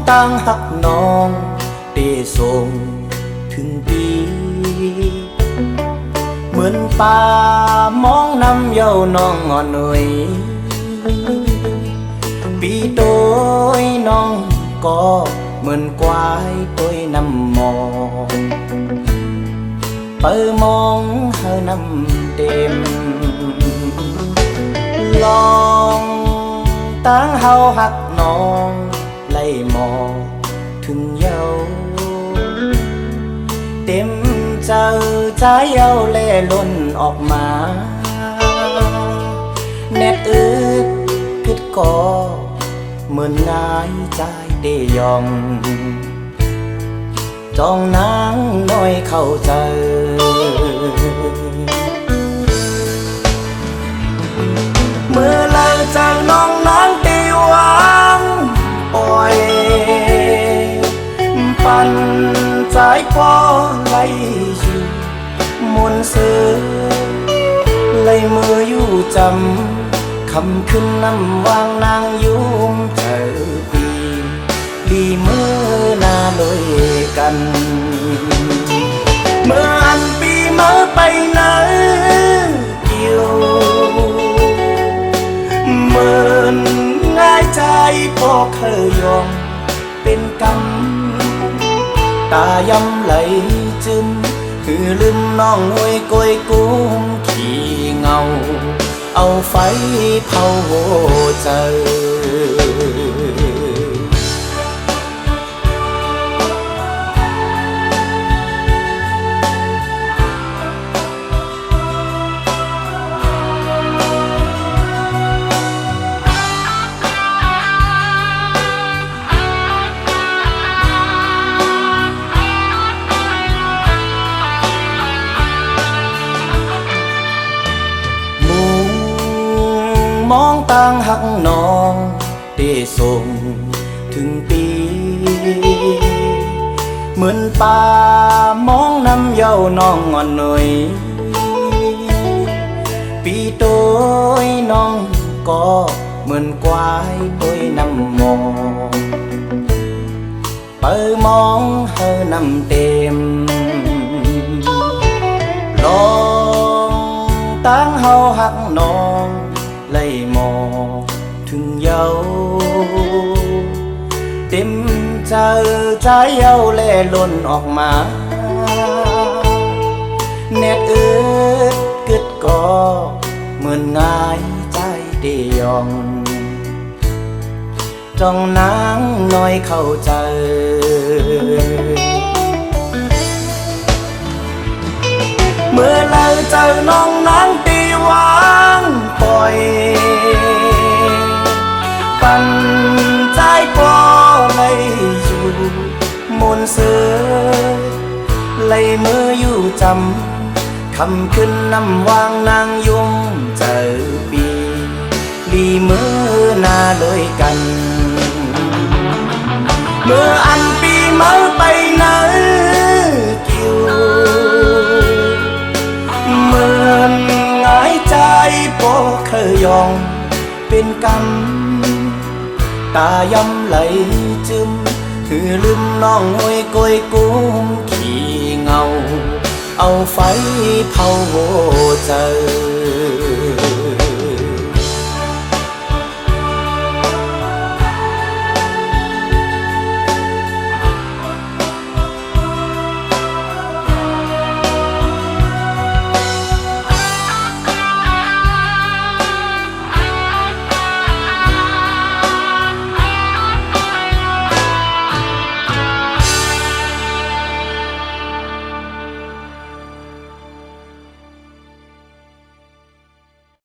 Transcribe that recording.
ตั้งหักน้องเตส่งถึงปีเหมือนป่ามองน้ำเย้าน้องอ่อนหน่อยปีโดยน้องก็เหมือนควายตัวน้ำมองเปิดมองเฮาน้ำเต็มลองตั้งเฮาหักน้องไล่มองถึงเย้าเต็มใจใจเย้าเล่ล้นออกมาแนบอึดกึดก่อเหมือนง่ายใจได้ยองจ้องนางน้อยเข้าใจเมื่อเลิกจากน้องนางตีหวังปล่อยปันใจพอไล่อยู่มนต์เสือไล่มืออยู่จำคำขึ้นน้ำวางนางยุ่งเธอปีดีมือนาลอยกันเมื่ออันปีเมื่อไปไหนเกี่ยวเหมือนง่ายใจพอเคยยอมเป็นกรรมตายำไหลจึมคือลืมน้องหวยกอยกุ้มขี้เงาเอาไฟเผาใจมองตั้งหักน้องได้ส่งถึงปีเหมือนป่ามองน้ำเย้าน้องอ่อนหน่อยปีโดยน้องก็เหมือนควายตัวน้ำมองเปิดมองเฮาน้ำเต็มลองตั้งเฮาหักน้องไล่มองถึงเย้าเต็มใจใจเย้าแล่ล้นออกมาแนบอึดกึดก่อเหมือนง่ายใจได้ยองจ้องนางน้อยเข้าใจเมื่อเลิกเจอน้องนางตีหวังปล่อยปันใจพอไล่อยู่มนต์เสือไล่มืออยู่จำคำขึ้นน้ำวางนางยุ่งเจอปีดีมือนาเลยกันเมื่ออันปีเมื่อไปไหนกิ่วเหมือนง่ายใจพอเคยยองเป็นกรรมตายำไหลจึมคือลืมน้องหวยกอยกุ้มขี้เงาเอาไฟเผาใจ